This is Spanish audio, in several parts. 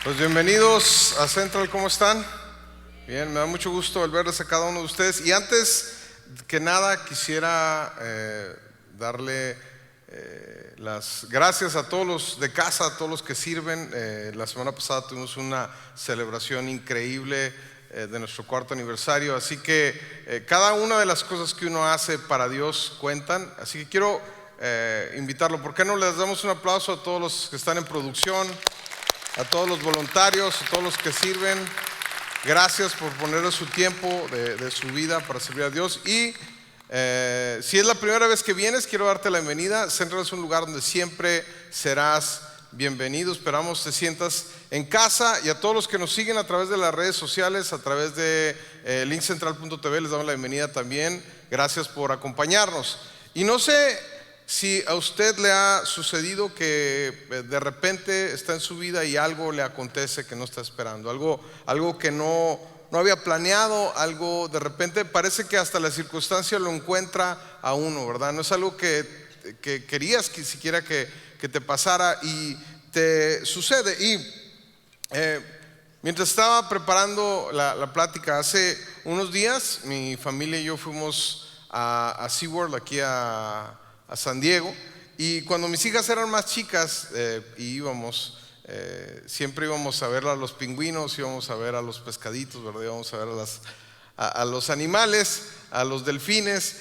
Pues bienvenidos a Central, ¿cómo están? Bien, me da mucho gusto el verles a cada uno de ustedes. Y antes que nada quisiera darle las gracias a todos los de casa, a todos los que sirven. La semana pasada tuvimos una celebración increíble de nuestro cuarto aniversario, así que cada una de las cosas que uno hace para Dios cuentan. Así que quiero invitarlo, ¿por qué no les damos un aplauso a todos los que están en producción, a todos los voluntarios, a todos los que sirven? Gracias por poner su tiempo de su vida para servir a Dios. Y si es la primera vez que vienes, quiero darte la bienvenida. Central es un lugar donde siempre serás bienvenido. Esperamos te sientas en casa. Y a todos los que nos siguen a través de las redes sociales, a través de linkcentral.tv, les damos la bienvenida también. Gracias por acompañarnos. Y no sé si a usted le ha sucedido que de repente está en su vida y algo le acontece que no está esperando, algo que no había planeado, algo de repente parece que hasta la circunstancia lo encuentra a uno, ¿verdad? No es algo que querías que siquiera que te pasara y te sucede. Y mientras estaba preparando la plática hace unos días, mi familia y yo fuimos a SeaWorld aquí a San Diego, y cuando mis hijas eran más chicas y íbamos, siempre íbamos a ver a los pingüinos, íbamos a ver a los pescaditos, ¿verdad? Íbamos a ver a los animales, a los delfines,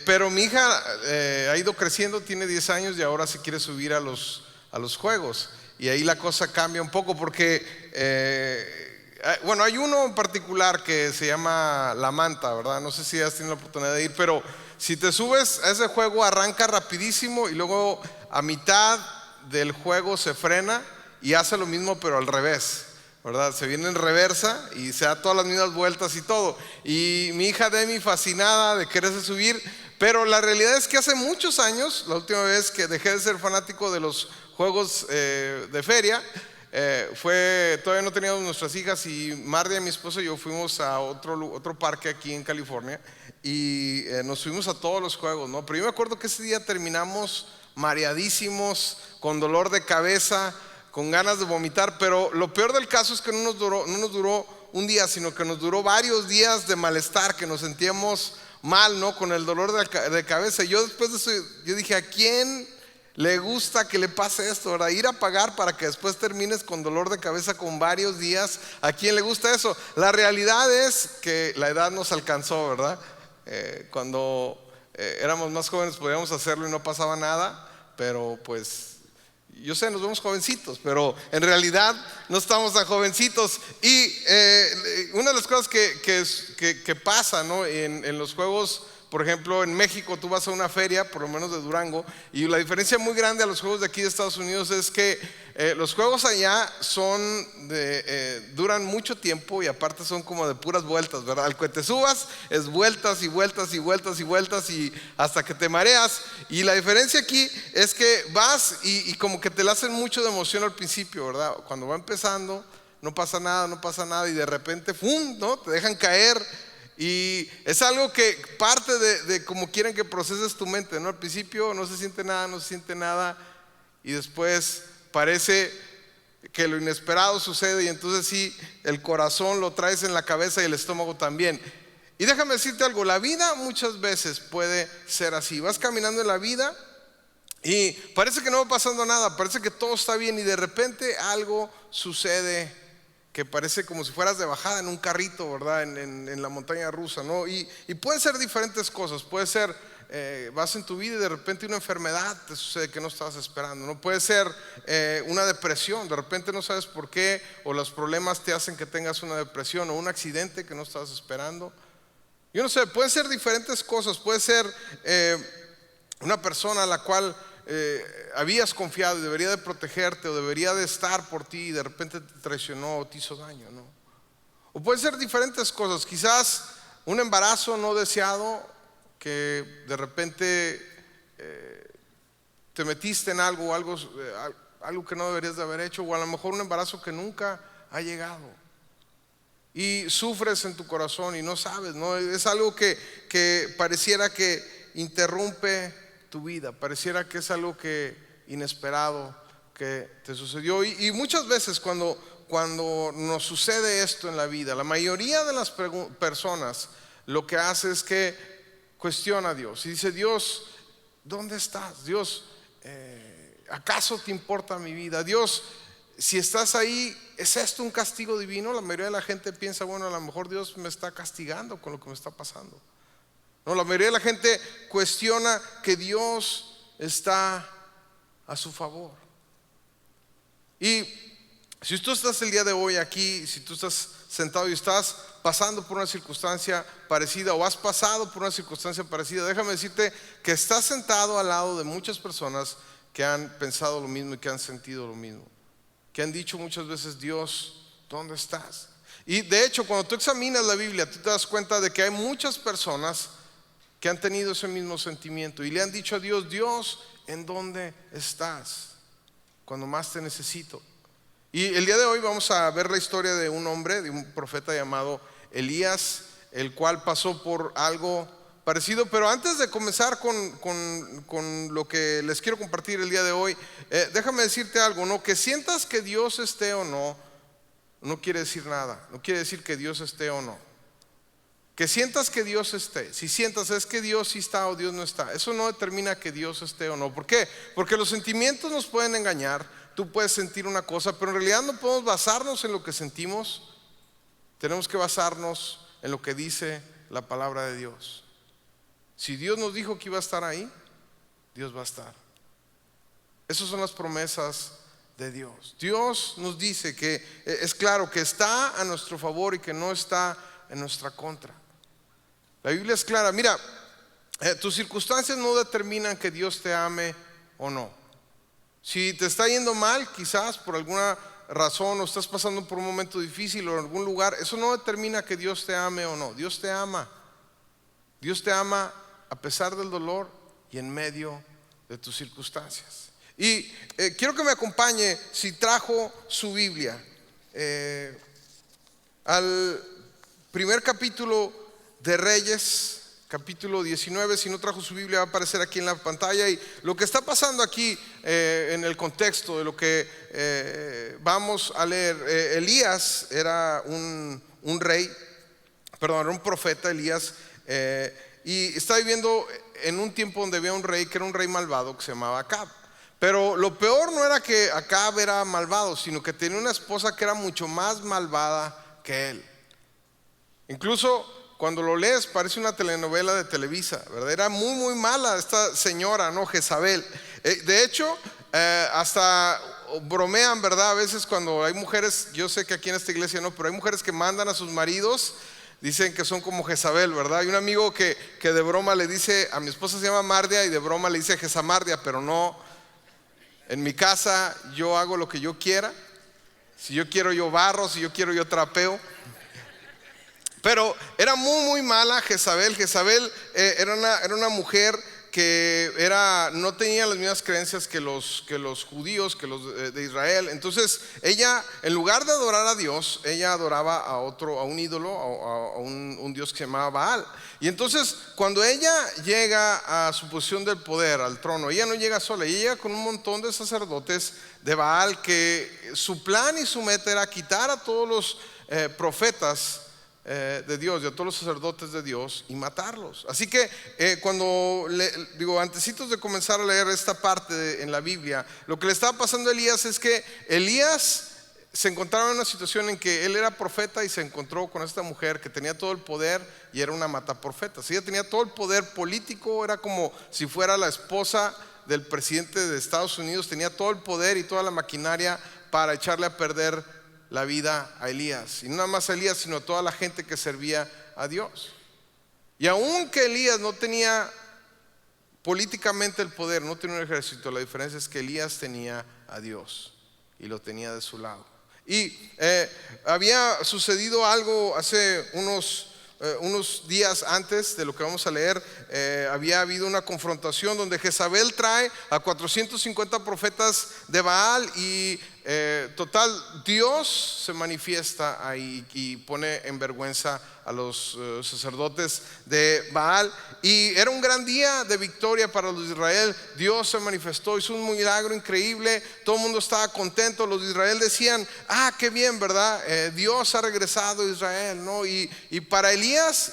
pero mi hija ha ido creciendo, tiene 10 años y ahora se quiere subir a los juegos, y ahí la cosa cambia un poco porque bueno, hay uno en particular que se llama La Manta, ¿verdad? No sé si has tenido la oportunidad de ir, pero si te subes a ese juego arranca rapidísimo y luego a mitad del juego se frena y hace lo mismo pero al revés, ¿verdad? Se viene en reversa y se da todas las mismas vueltas y todo. Y mi hija Demi fascinada de quererse subir, pero la realidad es que hace muchos años, la última vez que dejé de ser fanático de los juegos de feria, todavía no teníamos nuestras hijas, y Mardia, mi esposa, y yo fuimos a otro parque aquí en California y nos subimos a todos los juegos, ¿no? Pero yo me acuerdo que ese día terminamos mareadísimos, con dolor de cabeza, con ganas de vomitar, pero lo peor del caso es que no nos duró un día, sino que nos duró varios días de malestar, que nos sentíamos mal, ¿no? Con el dolor de cabeza. Y yo después de eso, yo dije, ¿a quién le gusta que le pase esto, ¿verdad? Ir a pagar para que después termines con dolor de cabeza con varios días. ¿A quién le gusta eso? La realidad es que la edad nos alcanzó, ¿verdad? Cuando éramos más jóvenes podíamos hacerlo y no pasaba nada, pero pues yo sé, nos vemos jovencitos, pero en realidad no estamos tan jovencitos. Y una de las cosas que pasa, ¿no? En los juegos, por ejemplo, en México tú vas a una feria, por lo menos de Durango, y la diferencia muy grande a los juegos de aquí de Estados Unidos es que los juegos allá duran mucho tiempo, y aparte son como de puras vueltas, ¿verdad? Al que te subas es vueltas y vueltas y vueltas y vueltas y hasta que te mareas. Y la diferencia aquí es que vas y como que te la hacen mucho de emoción al principio, ¿verdad? Cuando va empezando no pasa nada y de repente ¡fum!, ¿no? Te dejan caer. Y es algo que parte de cómo quieren que proceses tu mente, ¿no? Al principio no se siente nada y después parece que lo inesperado sucede, y entonces sí, el corazón lo traes en la cabeza y el estómago también. Y déjame decirte algo, la vida muchas veces puede ser así. Vas caminando en la vida y parece que no va pasando nada, parece que todo está bien, y de repente algo sucede que parece como si fueras de bajada en un carrito, ¿verdad? En la montaña rusa, ¿no? Y pueden ser diferentes cosas. Puede ser, vas en tu vida y de repente una enfermedad te sucede que no estabas esperando, ¿no? Puede ser una depresión, de repente no sabes por qué, o los problemas te hacen que tengas una depresión, o un accidente que no estabas esperando. Yo no sé, pueden ser diferentes cosas. Puede ser una persona a la cual habías confiado y debería de protegerte o debería de estar por ti, y de repente te traicionó o te hizo daño, ¿no? O pueden ser diferentes cosas, quizás un embarazo no deseado, que de repente te metiste en algo que no deberías de haber hecho, o a lo mejor un embarazo que nunca ha llegado y sufres en tu corazón y no sabes, ¿no? Es algo que pareciera que interrumpe tu vida, pareciera que es algo que inesperado que te sucedió. Y muchas veces cuando cuando nos sucede esto en la vida, la mayoría de las personas lo que hace es que cuestiona a Dios y dice: Dios, ¿dónde estás? Dios, ¿acaso te importa mi vida? Dios, si estás ahí, ¿es esto un castigo divino? La mayoría de la gente piensa: bueno, a lo mejor Dios me está castigando con lo que me está pasando. No, la mayoría de la gente cuestiona que Dios está a su favor. Y si tú estás el día de hoy aquí, si tú estás sentado y estás pasando por una circunstancia parecida o has pasado por una circunstancia parecida, déjame decirte que estás sentado al lado de muchas personas que han pensado lo mismo y que han sentido lo mismo, que han dicho muchas veces: Dios, ¿dónde estás? Y de hecho, cuando tú examinas la Biblia, tú te das cuenta de que hay muchas personas que han tenido ese mismo sentimiento y le han dicho a Dios: Dios, ¿en dónde estás cuando más te necesito? Y el día de hoy vamos a ver la historia de un hombre, de un profeta llamado Elías, el cual pasó por algo parecido. Pero antes de comenzar con lo que les quiero compartir el día de hoy, déjame decirte algo, ¿no? Que sientas que Dios esté o no, no quiere decir nada. No quiere decir que Dios esté o no. Que sientas que Dios esté. Si sientas es que Dios sí está o Dios no está, eso no determina que Dios esté o no. ¿Por qué? Porque los sentimientos nos pueden engañar. Tú puedes sentir una cosa, pero en realidad no podemos basarnos en lo que sentimos. Tenemos que basarnos en lo que dice la palabra de Dios. Si Dios nos dijo que iba a estar ahí, Dios va a estar. Esas son las promesas de Dios. Dios nos dice que es claro que está a nuestro favor y que no está en nuestra contra. La Biblia es clara. Mira, tus circunstancias no determinan que Dios te ame o no. Si te está yendo mal, quizás por alguna razón, o estás pasando por un momento difícil o en algún lugar, eso no determina que Dios te ame o no. Dios te ama. Dios te ama a pesar del dolor y en medio de tus circunstancias. Y quiero que me acompañe, si trajo su Biblia, al primer capítulo de Reyes, capítulo 19. Si no trajo su Biblia, va a aparecer aquí en la pantalla. Y lo que está pasando aquí, en el contexto de lo que vamos a leer, Elías era un rey, perdón, era un profeta, Elías, y está viviendo en un tiempo donde había un rey que era un rey malvado que se llamaba Acab. Pero lo peor no era que Acab era malvado, sino que tenía una esposa que era mucho más malvada que él. Incluso cuando lo lees parece una telenovela de Televisa, ¿verdad? Era muy muy mala esta señora, ¿no? Jezabel. De hecho, hasta bromean, ¿verdad? A veces cuando hay mujeres, yo sé que aquí en esta iglesia no, pero hay mujeres que mandan a sus maridos, dicen que son como Jezabel, ¿verdad? Hay un amigo que de broma le dice: a mi esposa se llama Mardia, y de broma le dice Jezamardia, pero no. En mi casa yo hago lo que yo quiera. Si yo quiero, yo barro; si yo quiero, yo trapeo. Pero era muy muy mala Jezabel. Jezabel era una mujer que no tenía las mismas creencias que los judíos, que los de Israel. Entonces ella, en lugar de adorar a Dios, ella adoraba a un ídolo, a un dios que se llamaba Baal. Y entonces cuando ella llega a su posición del poder, al trono, ella no llega sola, ella llega con un montón de sacerdotes de Baal, que su plan y su meta era quitar a todos los profetas de Dios y a todos los sacerdotes de Dios y matarlos. Así que antesitos de comenzar a leer esta parte en la Biblia, lo que le estaba pasando a Elías es que Elías se encontraba en una situación en que él era profeta y se encontró con esta mujer que tenía todo el poder y era una mataprofetas. Ella tenía todo el poder político, era como si fuera la esposa del presidente de Estados Unidos, tenía todo el poder y toda la maquinaria para echarle a perder la vida a Elías. Y no nada más a Elías, sino a toda la gente que servía a Dios. Y aunque Elías no tenía políticamente el poder, no tenía un ejército, la diferencia es que Elías tenía a Dios y lo tenía de su lado. Y había sucedido algo hace unos días antes de lo que vamos a leer. Había habido una confrontación donde Jezabel trae a 450 profetas de Baal y total, Dios se manifiesta ahí y pone en vergüenza a los sacerdotes de Baal. Y era un gran día de victoria para los de Israel. Dios se manifestó, hizo un milagro increíble. Todo el mundo estaba contento. Los de Israel decían: ah, qué bien, ¿verdad? Dios ha regresado a Israel, ¿no? Y para Elías,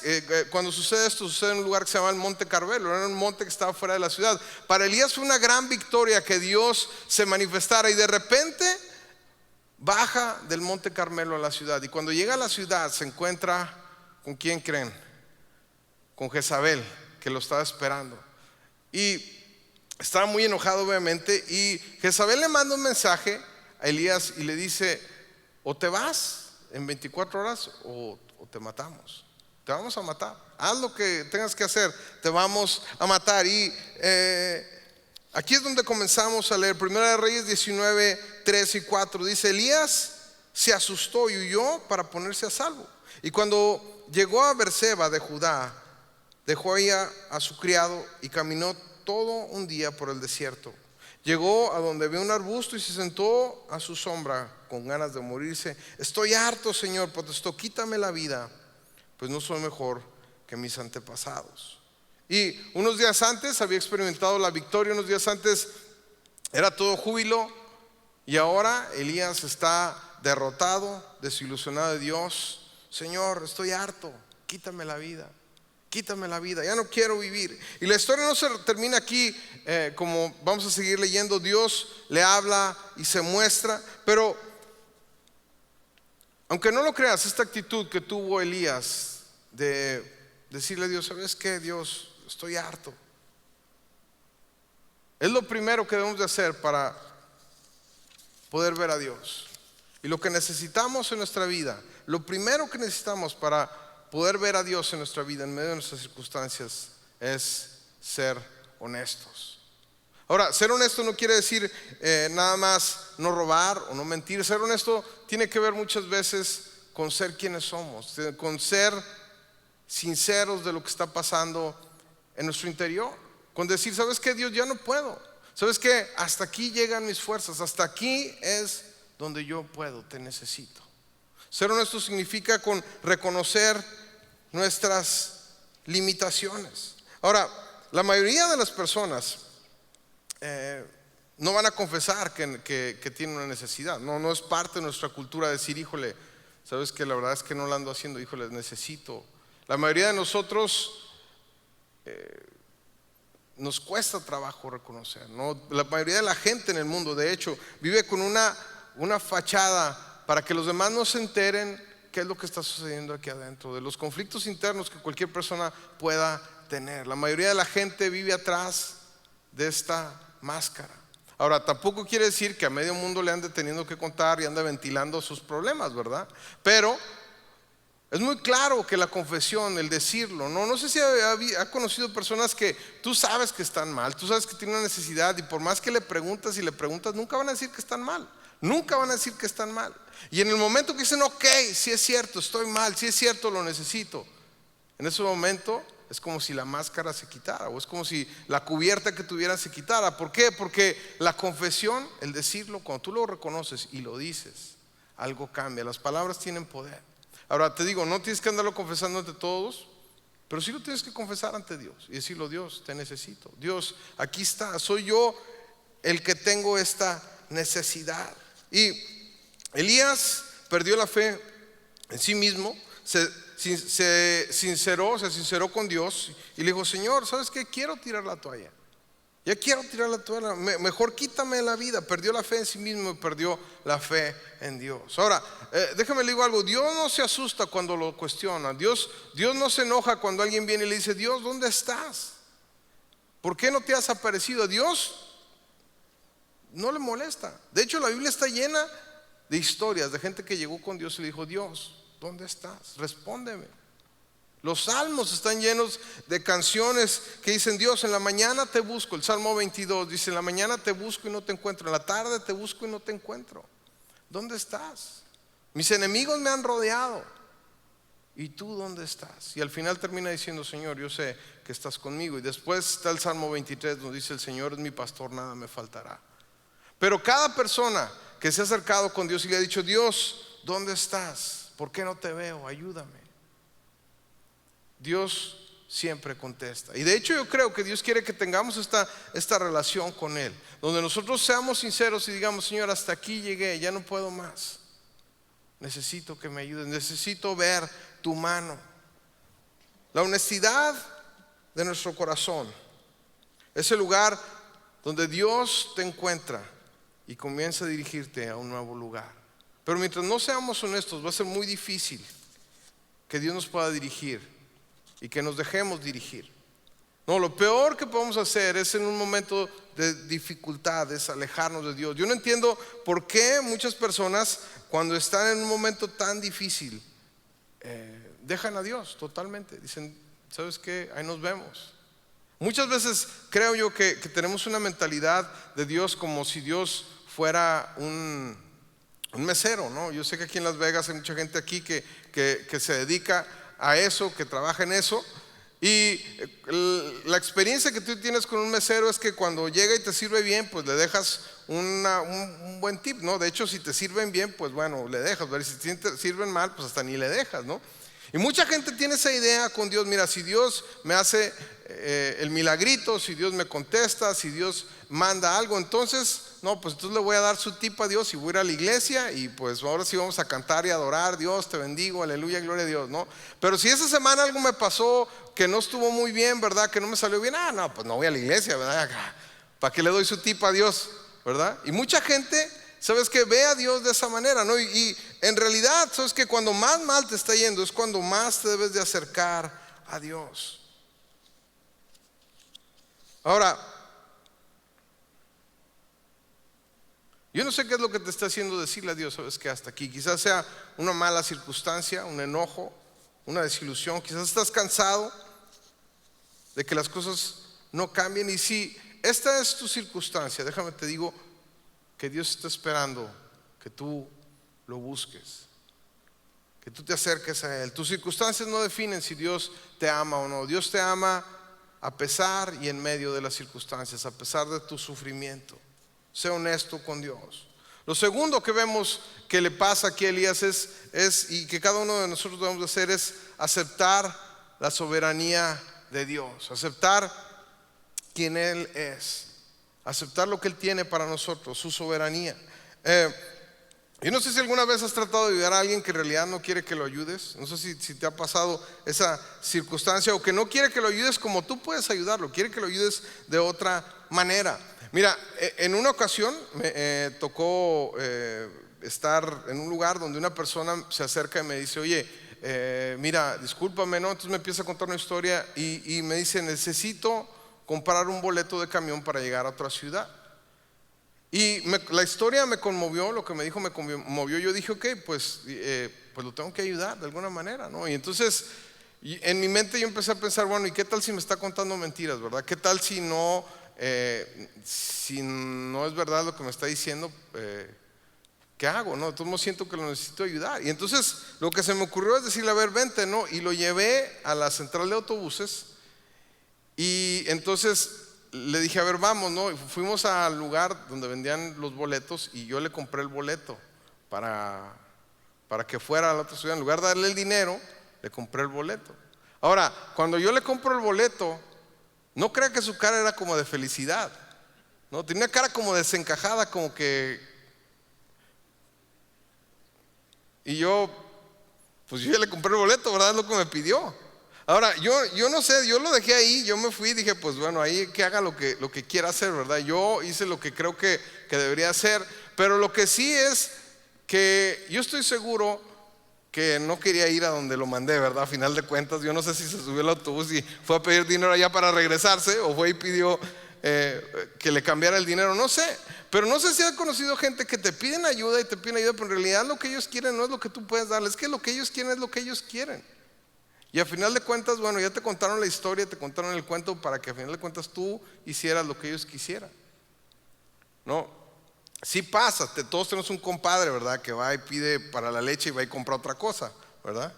cuando sucede esto, sucede en un lugar que se llama el Monte Carmelo. Era un monte que estaba fuera de la ciudad. Para Elías fue una gran victoria que Dios se manifestara. Y de repente baja del Monte Carmelo a la ciudad. Y cuando llega a la ciudad se encuentra, ¿con quién creen? Con Jezabel, que lo estaba esperando. Y estaba muy enojado, obviamente. Y Jezabel le manda un mensaje a Elías y le dice: o te vas en 24 horas o te matamos. Te vamos a matar. Haz lo que tengas que hacer, te vamos a matar. Y aquí es donde comenzamos a leer. Primera de Reyes 19, 3 y 4. Dice: Elías se asustó y huyó para ponerse a salvo. Y cuando llegó a Berseba de Judá, dejó ahí a su criado y caminó todo un día por el desierto. Llegó a donde había un arbusto y se sentó a su sombra con ganas de morirse. Estoy harto, Señor, protestó, quítame la vida, pues no soy mejor que mis antepasados. Y unos días antes había experimentado la victoria, unos días antes era todo júbilo. Y ahora Elías está derrotado, desilusionado de Dios. Señor, estoy harto, quítame la vida, ya no quiero vivir. Y la historia no se termina aquí, como vamos a seguir leyendo. Dios le habla y se muestra. Pero aunque no lo creas, esta actitud que tuvo Elías de decirle a Dios: ¿sabes qué, Dios? Estoy harto. Es lo primero que debemos de hacer para poder ver a Dios. Y lo que necesitamos en nuestra vida, lo primero que necesitamos para poder ver a Dios en nuestra vida, en medio de nuestras circunstancias, es ser honestos. Ahora, ser honesto no quiere decir nada más no robar o no mentir. Ser honesto tiene que ver muchas veces con ser quienes somos, con ser sinceros de lo que está pasando en nuestro interior, con decir: ¿sabes qué, Dios? Ya no puedo. ¿Sabes qué? Hasta aquí llegan mis fuerzas, hasta aquí es donde yo puedo, te necesito. Ser honesto significa con reconocer nuestras limitaciones. Ahora, la mayoría de las personas no van a confesar que tienen una necesidad. No es parte de nuestra cultura decir: híjole, sabes que la verdad es que no la ando haciendo, híjole, necesito. La mayoría de nosotros nos cuesta trabajo reconocer, ¿no? La mayoría de la gente en el mundo, de hecho, vive con una fachada para que los demás no se enteren qué es lo que está sucediendo aquí adentro, de los conflictos internos que cualquier persona pueda tener. La mayoría de la gente vive atrás de esta máscara. Ahora, tampoco quiere decir que a medio mundo le ande teniendo que contar y ande ventilando sus problemas, ¿verdad? Pero es muy claro que la confesión, el decirlo, no sé si ha conocido personas que tú sabes que están mal, tú sabes que tienen una necesidad, y por más que le preguntas y le preguntas, nunca van a decir que están mal. Nunca van a decir que están mal. Y en el momento que dicen: ok, sí es cierto, estoy mal, sí es cierto, lo necesito, en ese momento es como si la máscara se quitara, o es como si la cubierta que tuvieran se quitara. ¿Por qué? Porque la confesión, el decirlo, cuando tú lo reconoces y lo dices, algo cambia. Las palabras tienen poder. Ahora te digo, no tienes que andarlo confesando ante todos, pero sí lo tienes que confesar ante Dios y decirlo: Dios, te necesito. Dios, aquí está, soy yo el que tengo esta necesidad. Y Elías perdió la fe en sí mismo, se sinceró con Dios y le dijo: Señor, ¿sabes qué? Quiero tirar la toalla. Ya quiero tirar la toalla, mejor quítame la vida. Perdió la fe en sí mismo y perdió la fe en Dios. Ahora, déjame le digo algo: Dios no se asusta cuando lo cuestiona. Dios no se enoja cuando alguien viene y le dice: Dios, ¿dónde estás? ¿Por qué no te has aparecido? A Dios no le molesta. De hecho, la Biblia está llena de historias de gente que llegó con Dios y le dijo: Dios, ¿dónde estás? Respóndeme. Los salmos están llenos de canciones que dicen: Dios, en la mañana te busco. El Salmo 22 dice: en la mañana te busco y no te encuentro, en la tarde te busco y no te encuentro. ¿Dónde estás? Mis enemigos me han rodeado, ¿y tú dónde estás? Y al final termina diciendo: Señor, yo sé que estás conmigo. Y después está el Salmo 23 donde dice: el Señor es mi pastor, nada me faltará. Pero cada persona que se ha acercado con Dios y le ha dicho: Dios, ¿dónde estás? ¿Por qué no te veo? Ayúdame. Dios siempre contesta. Y de hecho yo creo que Dios quiere que tengamos esta relación con Él, donde nosotros seamos sinceros y digamos: Señor, hasta aquí llegué, ya no puedo más. Necesito que me ayudes, necesito ver tu mano. La honestidad de nuestro corazón es el lugar donde Dios te encuentra y comienza a dirigirte a un nuevo lugar. Pero mientras no seamos honestos, va a ser muy difícil que Dios nos pueda dirigir y que nos dejemos dirigir. No, lo peor que podemos hacer es, en un momento de dificultad, es alejarnos de Dios. Yo no entiendo por qué muchas personas, cuando están en un momento tan difícil, dejan a Dios totalmente. Dicen: ¿sabes qué? Ahí nos vemos. Muchas veces creo yo que tenemos una mentalidad de Dios como si Dios fuera un mesero, ¿no? Yo sé que aquí en Las Vegas hay mucha gente aquí que se dedica a eso, que trabaja en eso. Y la experiencia que tú tienes con un mesero es que cuando llega y te sirve bien, pues le dejas un buen tip, ¿no? De hecho, si te sirven bien, pues bueno, le dejas. Pero si te sirven mal, pues hasta ni le dejas, ¿no? Y mucha gente tiene esa idea con Dios: mira, si Dios me hace el milagrito, si Dios me contesta, si Dios manda algo, entonces le voy a dar su tip a Dios y voy a ir a la iglesia y pues ahora sí vamos a cantar y adorar. Dios te bendigo, aleluya, gloria a Dios, ¿no? Pero si esa semana algo me pasó que no estuvo muy bien, ¿verdad? Que no me salió bien, pues no voy a la iglesia, ¿verdad? ¿Para qué le doy su tip a Dios? ¿Verdad? Y mucha gente, ¿sabes qué? Ve a Dios de esa manera, ¿no? Y en realidad, ¿sabes qué? Cuando más mal te está yendo es cuando más te debes de acercar a Dios. Ahora, yo no sé qué es lo que te está haciendo decirle a Dios: sabes que hasta aquí. Quizás sea una mala circunstancia, un enojo, una desilusión. Quizás estás cansado de que las cosas no cambien. Y si esta es tu circunstancia, déjame te digo que Dios está esperando que tú lo busques, que tú te acerques a Él. Tus circunstancias no definen si Dios te ama o no. Dios te ama a pesar y en medio de las circunstancias, a pesar de tu sufrimiento. Sé honesto con Dios. Lo segundo que vemos que le pasa aquí a Elías y que cada uno de nosotros debemos hacer, es aceptar la soberanía de Dios, aceptar quién Él es, aceptar lo que Él tiene para nosotros, su soberanía. Yo no sé si alguna vez has tratado de ayudar a alguien que en realidad no quiere que lo ayudes. No sé si te ha pasado esa circunstancia, o que no quiere que lo ayudes como tú puedes ayudarlo, quiere que lo ayudes de otra manera. Mira, en una ocasión me tocó estar en un lugar donde una persona se acerca y me dice: oye, mira, discúlpame, ¿no? Entonces me empieza a contar una historia y me dice: necesito comprar un boleto de camión para llegar a otra ciudad. Y la historia me conmovió, lo que me dijo me conmovió. Yo dije: ok, pues lo tengo que ayudar de alguna manera, ¿no? Y entonces en mi mente yo empecé a pensar: bueno, ¿y qué tal si me está contando mentiras, verdad? ¿Qué tal si no es verdad lo que me está diciendo? ¿Qué hago, no? Entonces siento que lo necesito ayudar. Y entonces lo que se me ocurrió es decirle: a ver, vente, ¿no? Y lo llevé a la central de autobuses. Y entonces le dije: a ver, vamos, ¿no? Y fuimos al lugar donde vendían los boletos y yo le compré el boleto para que fuera a la otra ciudad. En lugar de darle el dinero, le compré el boleto. Ahora, cuando yo le compro el boleto, no crea que su cara era como de felicidad, no, tenía cara como desencajada, como que... Y yo ya le compré el boleto, ¿verdad? Es lo que me pidió. Ahora, yo no sé, yo lo dejé ahí, yo me fui y dije: pues bueno, ahí que haga lo que quiera hacer, ¿verdad? Yo hice lo que creo que debería hacer. Pero lo que sí es que yo estoy seguro que no quería ir a donde lo mandé, ¿verdad? A final de cuentas, yo no sé si se subió al autobús y fue a pedir dinero allá para regresarse, o fue y pidió que le cambiara el dinero, no sé. Pero no sé si has conocido gente que te piden ayuda, pero en realidad lo que ellos quieren no es lo que tú puedes darles. Es que lo que ellos quieren es lo que ellos quieren. Y a final de cuentas, bueno, ya te contaron la historia, te contaron el cuento para que a final de cuentas tú hicieras lo que ellos quisieran, ¿no? Sí pasa, todos tenemos un compadre, ¿verdad? Que va y pide para la leche y va y compra otra cosa, ¿verdad?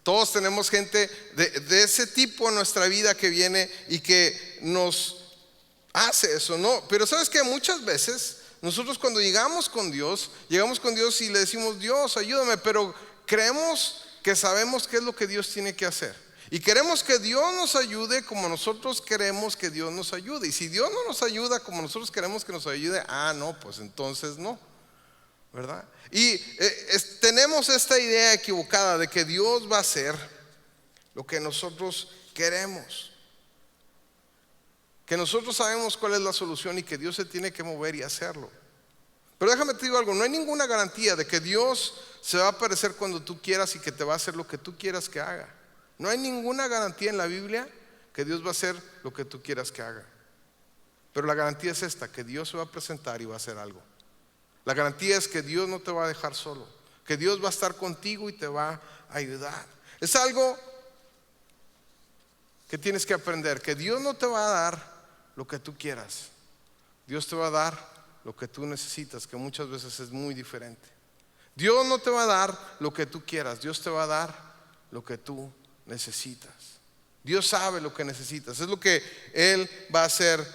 Todos tenemos gente de ese tipo en nuestra vida que viene y que nos hace eso, ¿no? Pero sabes que muchas veces nosotros cuando llegamos con Dios y le decimos, Dios, ayúdame, pero creemos que sabemos qué es lo que Dios tiene que hacer. Y queremos que Dios nos ayude como nosotros queremos que Dios nos ayude. Y si Dios no nos ayuda como nosotros queremos que nos ayude, no, pues entonces no, ¿verdad? Y tenemos esta idea equivocada de que Dios va a hacer lo que nosotros queremos, que nosotros sabemos cuál es la solución y que Dios se tiene que mover y hacerlo. Pero déjame te digo algo, no hay ninguna garantía de que Dios se va a aparecer cuando tú quieras y que te va a hacer lo que tú quieras que haga. No hay ninguna garantía en la Biblia que Dios va a hacer lo que tú quieras que haga. Pero la garantía es esta, que Dios se va a presentar y va a hacer algo. La garantía es que Dios no te va a dejar solo, que Dios va a estar contigo y te va a ayudar. Es algo que tienes que aprender, que Dios no te va a dar lo que tú quieras. Dios te va a dar lo que tú necesitas, que muchas veces es muy diferente. Dios no te va a dar lo que tú quieras, Dios te va a dar lo que tú necesitas. Dios sabe lo que necesitas, es lo que Él va a hacer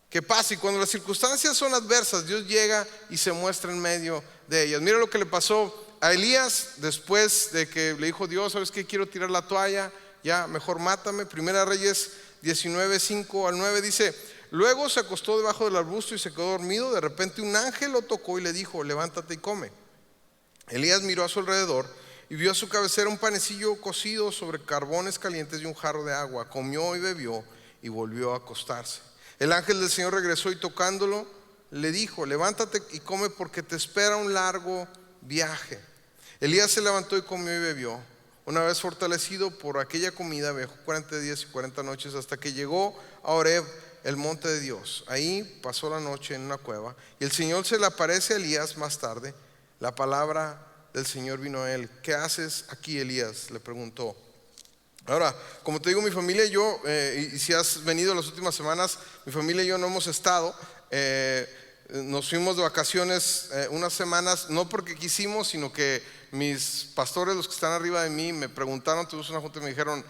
que pase. Y cuando las circunstancias son adversas, Dios llega y se muestra en medio de ellas. Mira lo que le pasó a Elías después de que le dijo Dios, ¿sabes qué? Quiero tirar la toalla, ya mejor mátame. Primera Reyes 19, 5 al 9 dice: luego se acostó debajo del arbusto y se quedó dormido. De repente un ángel lo tocó y le dijo: levántate y come. Elías miró a su alrededor y vio a su cabecera un panecillo cocido sobre carbones calientes y un jarro de agua. Comió y bebió y volvió a acostarse. El ángel del Señor regresó y tocándolo le dijo: levántate y come porque te espera un largo viaje. Elías se levantó y comió y bebió. Una vez fortalecido por aquella comida, viajó 40 días y 40 noches hasta que llegó a Horeb, el monte de Dios. Ahí pasó la noche en una cueva y el Señor se le aparece a Elías más tarde. La palabra del Señor vino a él. ¿Qué haces aquí, Elías?, le preguntó. Ahora, como te digo, mi familia y yo, y si has venido las últimas semanas, mi familia y yo no hemos estado. Nos fuimos de vacaciones unas semanas, no porque quisimos, sino que mis pastores, los que están arriba de mí, me preguntaron, tuvimos una junta y me dijeron: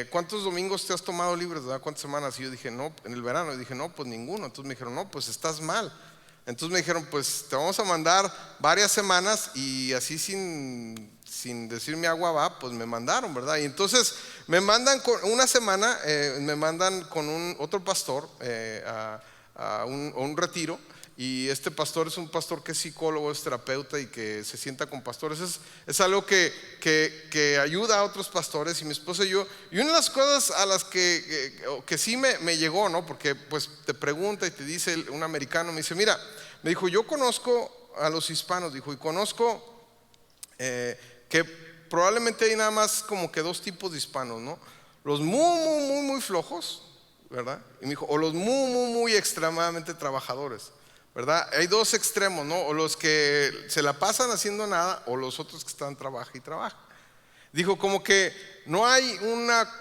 ¿cuántos domingos te has tomado libres? ¿Verdad? ¿Cuántas semanas? Y yo dije: no, en el verano. Y dije: no, pues ninguno. Entonces me dijeron: no, pues estás mal. Entonces me dijeron: pues te vamos a mandar varias semanas. Y así sin decir mi agua va, pues me mandaron, ¿verdad? Y entonces me mandan con una semana, me mandan con otro pastor a un retiro. Y este pastor es un pastor que es psicólogo, es terapeuta y que se sienta con pastores. Es algo que ayuda a otros pastores. Y mi esposa y yo, y una de las cosas a las que sí me llegó, ¿no? Porque pues te pregunta y te dice un americano, me dice: mira, me dijo, yo conozco a los hispanos, dijo, y conozco que probablemente hay nada más como que dos tipos de hispanos, ¿no? Los muy flojos, ¿verdad? Y me dijo: o los muy extremadamente trabajadores, ¿verdad? Hay dos extremos, ¿no? O los que se la pasan haciendo nada, o los otros que están trabaja y trabaja. Dijo como que no hay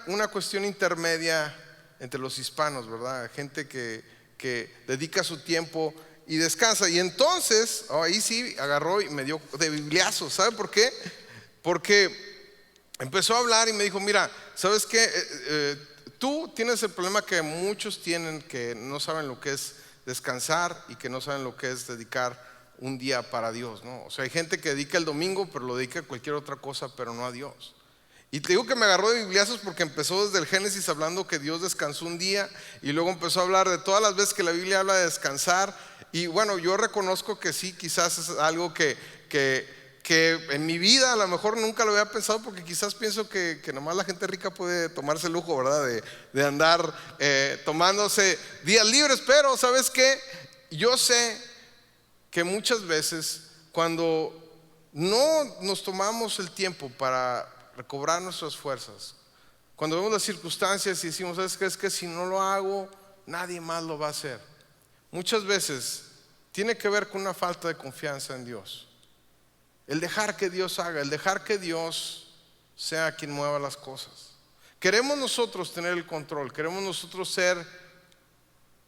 una cuestión intermedia entre los hispanos, ¿verdad? Gente que dedica su tiempo y descansa. Y entonces, ahí sí agarró y me dio de bibliazo. ¿Sabe por qué? Porque empezó a hablar y me dijo: mira, ¿sabes qué? Tú tienes el problema que muchos tienen, que no saben lo que es descansar y que no saben lo que es dedicar un día para Dios, ¿no? O sea, hay gente que dedica el domingo, pero lo dedica a cualquier otra cosa, pero no a Dios. Y te digo que me agarró de bibliazos porque empezó desde el Génesis hablando que Dios descansó un día, y luego empezó a hablar de todas las veces que la Biblia habla de descansar. Y bueno, yo reconozco que sí, quizás es algo que en mi vida a lo mejor nunca lo había pensado, porque quizás pienso que nomás la gente rica puede tomarse el lujo, ¿verdad? De andar tomándose días libres. Pero ¿sabes qué? Yo sé que muchas veces cuando no nos tomamos el tiempo para recobrar nuestras fuerzas, cuando vemos las circunstancias y decimos: ¿sabes qué? Es que si no lo hago, nadie más lo va a hacer. Muchas veces tiene que ver con una falta de confianza en Dios. El dejar que Dios haga, el dejar que Dios sea quien mueva las cosas. Queremos nosotros tener el control, queremos nosotros ser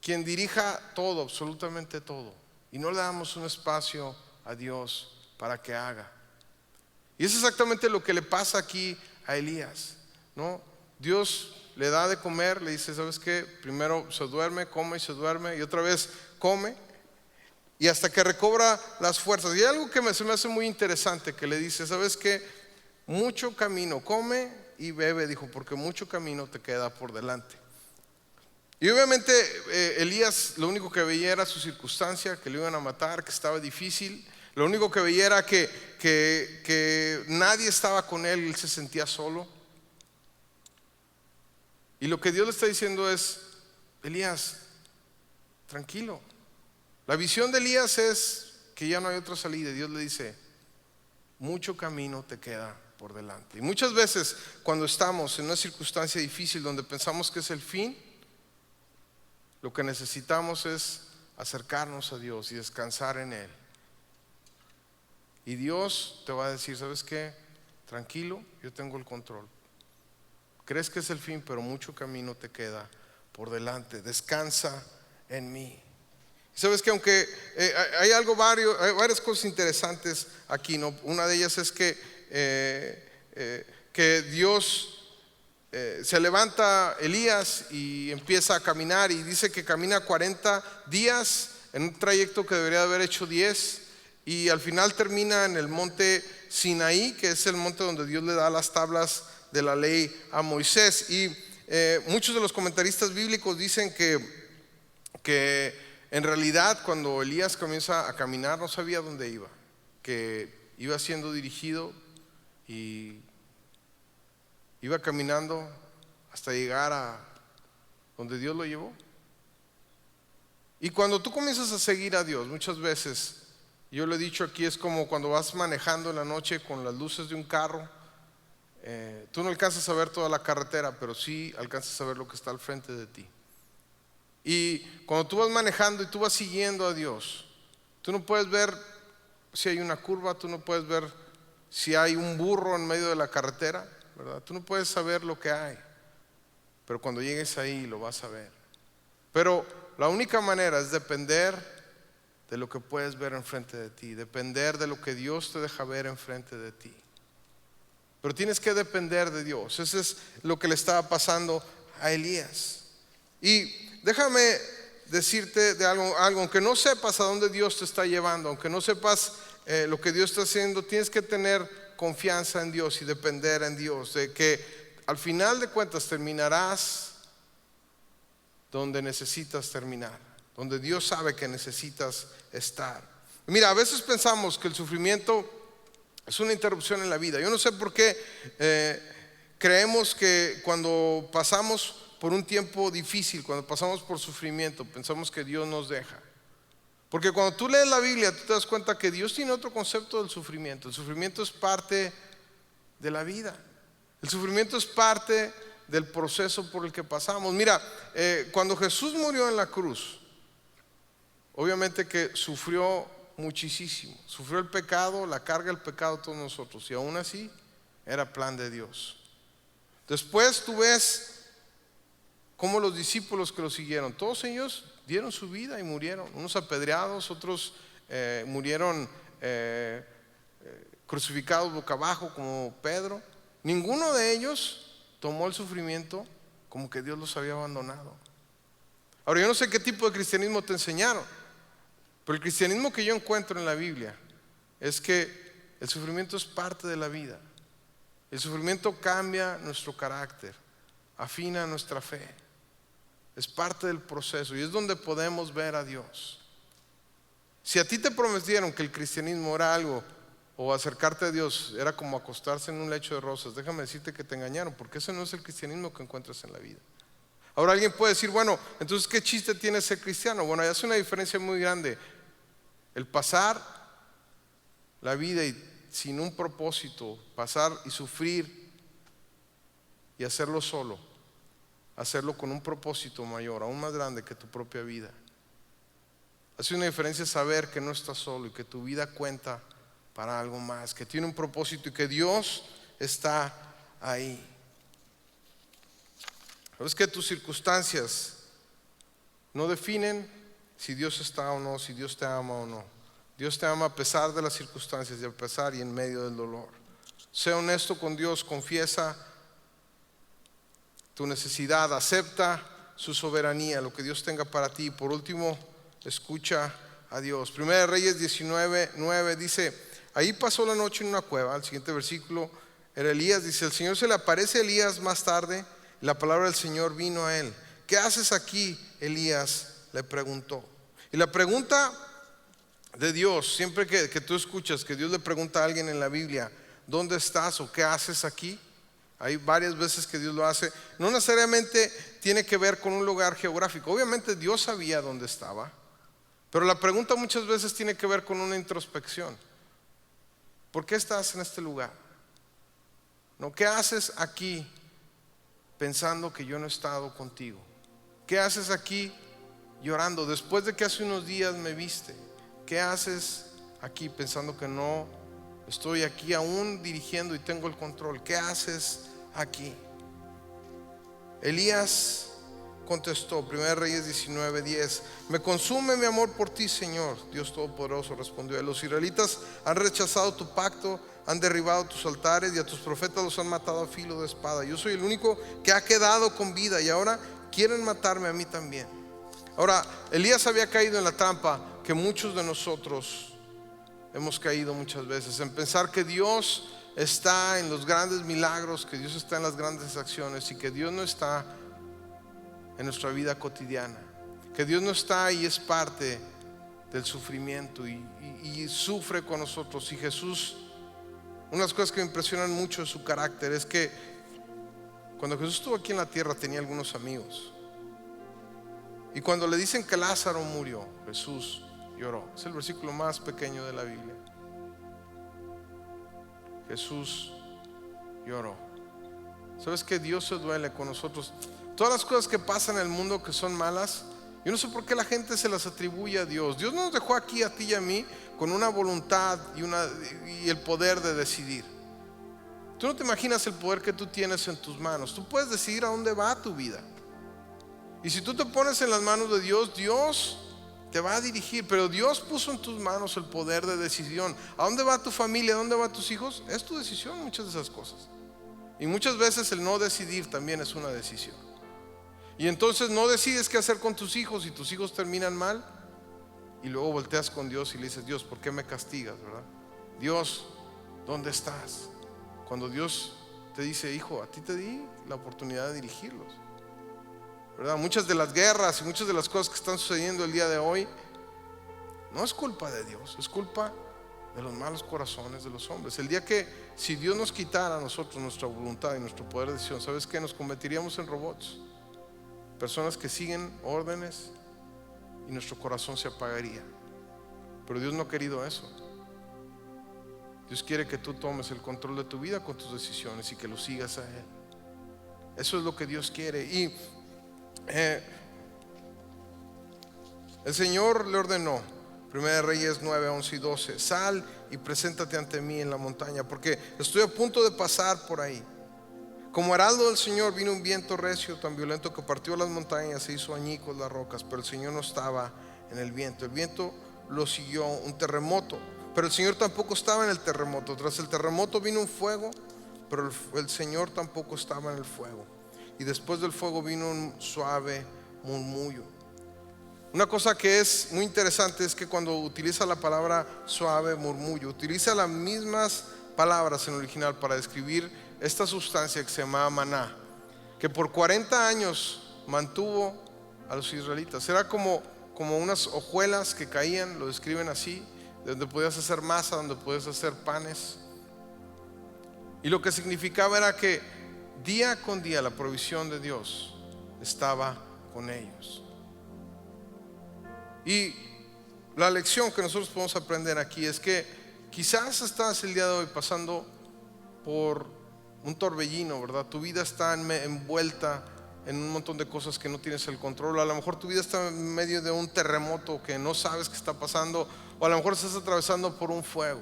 quien dirija todo, absolutamente todo, y no le damos un espacio a Dios para que haga. Y es exactamente lo que le pasa aquí a Elías, ¿no? Dios le da de comer, le dice: ¿sabes qué? Primero se duerme, come y se duerme, y otra vez come. y hasta que recobra las fuerzas. Y hay algo que se me hace muy interesante, que le dice, ¿sabes qué? Mucho camino, come y bebe, dijo, porque mucho camino te queda por delante. Y obviamente Elías lo único que veía era su circunstancia, que lo iban a matar, que estaba difícil. Lo único que veía era que nadie estaba con él, él se sentía solo. Y lo que Dios le está diciendo es, Elías, tranquilo. La visión de Elías es que ya no hay otra salida. Dios le dice, mucho camino te queda por delante. Y muchas veces cuando estamos en una circunstancia difícil donde pensamos que es el fin, lo que necesitamos es acercarnos a Dios y descansar en Él. Y Dios te va a decir, ¿sabes qué? Tranquilo, yo tengo el control. Crees que es el fin, pero mucho camino te queda por delante. Descansa en mí. Sabes que aunque hay varias cosas interesantes aquí, ¿no? Una de ellas es que Dios se levanta Elías y empieza a caminar, y dice que camina 40 días en un trayecto que debería haber hecho 10, y al final termina en el monte Sinaí, que es el monte donde Dios le da las tablas de la ley a Moisés. Y muchos de los comentaristas bíblicos dicen que en realidad cuando Elías comienza a caminar no sabía dónde iba, que iba siendo dirigido y iba caminando hasta llegar a donde Dios lo llevó. Y cuando tú comienzas a seguir a Dios, muchas veces, yo lo he dicho aquí, es como cuando vas manejando en la noche con las luces de un carro. Tú no alcanzas a ver toda la carretera, pero sí alcanzas a ver lo que está al frente de ti. Y cuando tú vas manejando y tú vas siguiendo a Dios, tú no puedes ver si hay una curva, tú no puedes ver si hay un burro en medio de la carretera, ¿verdad? Tú no puedes saber lo que hay, pero cuando llegues ahí lo vas a ver. Pero la única manera es depender de lo que puedes ver enfrente de ti, depender de lo que Dios te deja ver enfrente de ti. Pero tienes que depender de Dios. Eso es lo que le estaba pasando a Elías. Y déjame decirte de algo, aunque no sepas a dónde Dios te está llevando, aunque no sepas lo que Dios está haciendo, tienes que tener confianza en Dios y depender en Dios, de que al final de cuentas terminarás donde necesitas terminar, donde Dios sabe que necesitas estar. Mira, a veces pensamos que el sufrimiento es una interrupción en la vida. Yo no sé por qué creemos que cuando pasamos por un tiempo difícil, cuando pasamos por sufrimiento, pensamos que Dios nos deja. Porque cuando tú lees la Biblia, tú te das cuenta que Dios tiene otro concepto del sufrimiento. El sufrimiento es parte de la vida. El sufrimiento es parte del proceso por el que pasamos. Mira, cuando Jesús murió en la cruz, obviamente que sufrió muchísimo. Sufrió el pecado, la carga del pecado de todos nosotros, y aún así era plan de Dios. Después tú ves cómo los discípulos que lo siguieron, todos ellos dieron su vida y murieron, unos apedreados, otros murieron crucificados boca abajo como Pedro. Ninguno de ellos tomó el sufrimiento como que Dios los había abandonado. Ahora, yo no sé qué tipo de cristianismo te enseñaron, pero el cristianismo que yo encuentro en la Biblia es que el sufrimiento es parte de la vida. El sufrimiento cambia nuestro carácter, afina nuestra fe. Es parte del proceso y es donde podemos ver a Dios. Si a ti te prometieron que el cristianismo era algo, o acercarte a Dios era como acostarse en un lecho de rosas, déjame decirte que te engañaron, porque ese no es el cristianismo que encuentras en la vida. Ahora alguien puede decir, bueno, entonces ¿qué chiste tiene ser cristiano? Bueno, hace una diferencia muy grande el pasar la vida y sin un propósito, pasar y sufrir y hacerlo solo, hacerlo con un propósito mayor, aún más grande que tu propia vida. Hace una diferencia saber que no estás solo y que tu vida cuenta para algo más, que tiene un propósito y que Dios está ahí. Sabes que tus circunstancias no definen si Dios está o no, si Dios te ama o no. Dios te ama a pesar de las circunstancias y a pesar y en medio del dolor. Sé honesto con Dios, confiesa tu necesidad, acepta su soberanía, lo que Dios tenga para ti. Por último, escucha a Dios. Primera de Reyes 19:9 dice: ahí pasó la noche en una cueva. El siguiente versículo era Elías. Dice: el Señor se le aparece a Elías más tarde, y la palabra del Señor vino a él. ¿Qué haces aquí, Elías?, le preguntó. Y la pregunta de Dios, siempre que tú escuchas que Dios le pregunta a alguien en la Biblia: ¿dónde estás o qué haces aquí? Hay varias veces que Dios lo hace. No necesariamente tiene que ver con un lugar geográfico. Obviamente Dios sabía dónde estaba, pero la pregunta muchas veces tiene que ver con una introspección. ¿Por qué estás en este lugar? ¿No? ¿Qué haces aquí pensando que yo no he estado contigo? ¿Qué haces aquí llorando después de que hace unos días me viste? ¿Qué haces aquí pensando que no estoy aquí aún dirigiendo y tengo el control? ¿Qué haces aquí? Elías contestó, 1 Reyes 19:10: me consume mi amor por ti, Señor Dios Todopoderoso, respondió él. Los israelitas han rechazado tu pacto, han derribado tus altares y a tus profetas los han matado a filo de espada. Yo soy el único que ha quedado con vida y ahora quieren matarme a mí también. Ahora, Elías había caído en la trampa que muchos de nosotros hemos caído muchas veces, en pensar que Dios está en los grandes milagros, que Dios está en las grandes acciones y que Dios no está en nuestra vida cotidiana, que Dios no está y es parte del sufrimiento y sufre con nosotros. Y Jesús, unas cosas que me impresionan mucho de su carácter es que cuando Jesús estuvo aquí en la tierra tenía algunos amigos, y cuando le dicen que Lázaro murió, Jesús lloró. Es el versículo más pequeño de la Biblia. Jesús lloró. ¿Sabes que Dios se duele con nosotros? Todas las cosas que pasan en el mundo que son malas, yo no sé por qué la gente se las atribuye a Dios. Dios no nos dejó aquí a ti y a mí con una voluntad y el poder de decidir. Tú no te imaginas el poder que tú tienes en tus manos. Tú puedes decidir a dónde va tu vida. Y si tú te pones en las manos de Dios, Dios te va a dirigir. Pero Dios puso en tus manos el poder de decisión. ¿A dónde va tu familia? ¿A dónde van tus hijos? Es tu decisión, muchas de esas cosas. Y muchas veces el no decidir también es una decisión. Y entonces no decides qué hacer con tus hijos y tus hijos terminan mal. Y luego volteas con Dios y le dices: Dios, ¿por qué me castigas? ¿Verdad? Dios, ¿dónde estás? Cuando Dios te dice: hijo, a ti te di la oportunidad de dirigirlos, ¿verdad? Muchas de las guerras y muchas de las cosas que están sucediendo el día de hoy no es culpa de Dios, es culpa de los malos corazones de los hombres. El día que, si Dios nos quitara a nosotros nuestra voluntad y nuestro poder de decisión, ¿sabes qué? Nos convertiríamos en robots, personas que siguen órdenes, y nuestro corazón se apagaría. Pero Dios no ha querido eso. Dios quiere que tú tomes el control de tu vida con tus decisiones y que lo sigas a Él. Eso es lo que Dios quiere. Y el Señor le ordenó, 1 Reyes 9, 11 y 12: sal y preséntate ante mí en la montaña, porque estoy a punto de pasar por ahí. Como heraldo del Señor vino un viento recio, tan violento que partió las montañas e hizo añicos las rocas, pero el Señor no estaba en el viento. El viento lo siguió un terremoto, pero el Señor tampoco estaba en el terremoto. Tras el terremoto vino un fuego, pero el Señor tampoco estaba en el fuego. Y después del fuego vino un suave murmullo. Una cosa que es muy interesante es que cuando utiliza la palabra suave murmullo, utiliza las mismas palabras en el original para describir esta sustancia que se llamaba maná, que por 40 años mantuvo a los israelitas. Era como unas hojuelas que caían, lo describen así, de donde podías hacer masa, donde podías hacer panes. Y lo que significaba era que día con día la provisión de Dios estaba con ellos. Y la lección que nosotros podemos aprender aquí es que quizás estás el día de hoy pasando por un torbellino, ¿verdad? Tu vida está envuelta en un montón de cosas que no tienes el control. A lo mejor tu vida está en medio de un terremoto que no sabes qué está pasando, o a lo mejor estás atravesando por un fuego.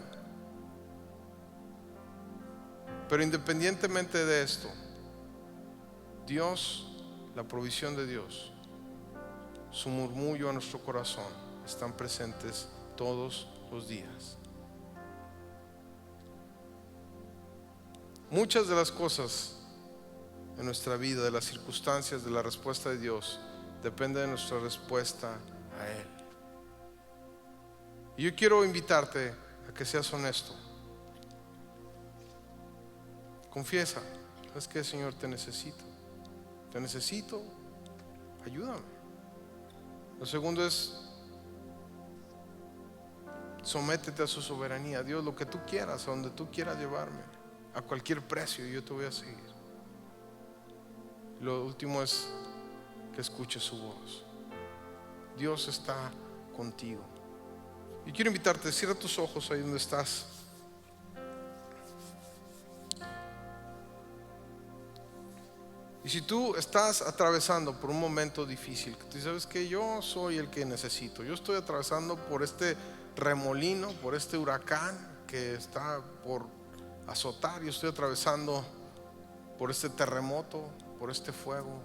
Pero independientemente de esto, Dios, la provisión de Dios, su murmullo a nuestro corazón, están presentes todos los días. Muchas de las cosas en nuestra vida, de las circunstancias, de la respuesta de Dios, depende de nuestra respuesta a Él. Y yo quiero invitarte a que seas honesto. Confiesa: ¿sabes qué, Señor? Te necesito, ayúdame. Lo segundo es: sométete a su soberanía. Dios, lo que tú quieras, a donde tú quieras llevarme, a cualquier precio, yo te voy a seguir. Lo último es que escuches su voz. Dios está contigo. Y quiero invitarte: cierra tus ojos ahí donde estás. Y si tú estás atravesando por un momento difícil, que tú sabes que yo soy el que necesito, yo estoy atravesando por este remolino, por este huracán que está por azotar, yo estoy atravesando por este terremoto, por este fuego,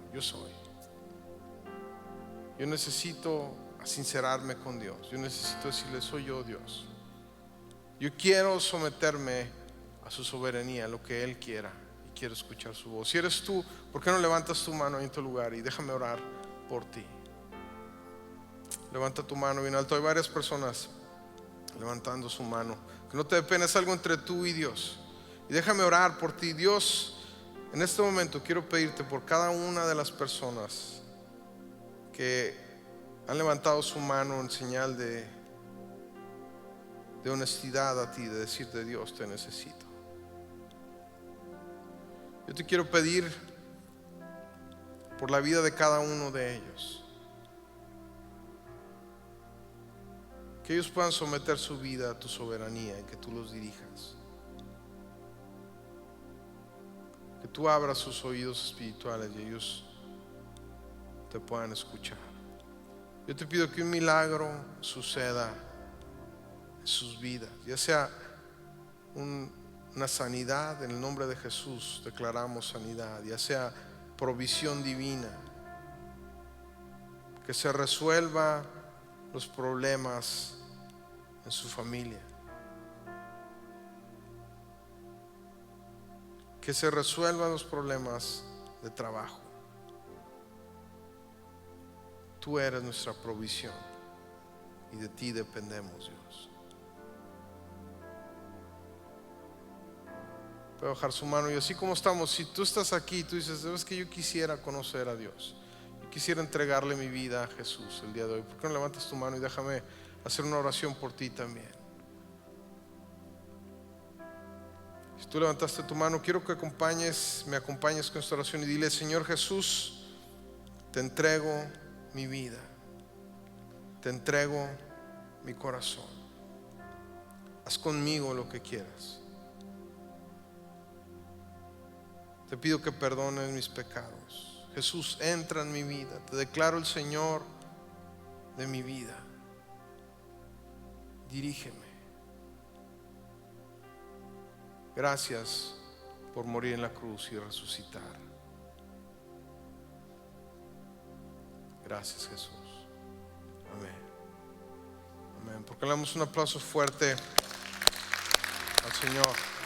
yo necesito sincerarme con Dios. Yo necesito decirle: soy yo, Dios. Yo quiero someterme a su soberanía, a lo que Él quiera, y quiero escuchar su voz. Si eres tú, ¿por qué no levantas tu mano ahí en tu lugar y déjame orar por ti? Levanta tu mano bien alto. Hay varias personas levantando su mano. Que no te dé pena, es algo entre tú y Dios. Y déjame orar por ti. Dios, en este momento quiero pedirte por cada una de las personas que han levantado su mano en señal de honestidad a ti, de decirte: Dios, te necesito. Yo te quiero pedir por la vida de cada uno de ellos, que ellos puedan someter su vida a tu soberanía y que tú los dirijas, que tú abras sus oídos espirituales y ellos te puedan escuchar. Yo te pido que un milagro suceda en sus vidas, ya sea una sanidad. En el nombre de Jesús declaramos sanidad, ya sea provisión divina, que se resuelva los problemas en su familia, que se resuelvan los problemas de trabajo. Tú eres nuestra provisión y de ti dependemos, Dios. Puede bajar su mano. Y así como estamos, si tú estás aquí y tú dices: sabes que yo quisiera conocer a Dios, yo quisiera entregarle mi vida a Jesús el día de hoy, ¿por qué no levantas tu mano y déjame hacer una oración por ti también? Si tú levantaste tu mano, quiero que me acompañes con esta oración y dile: Señor Jesús, te entrego mi vida, te entrego mi corazón, haz conmigo lo que quieras. Te pido que perdones mis pecados. Jesús, entra en mi vida, te declaro el Señor de mi vida. Dirígeme. Gracias por morir en la cruz y resucitar. Gracias, Jesús. Amén. Amén. Porque le damos un aplauso fuerte al Señor.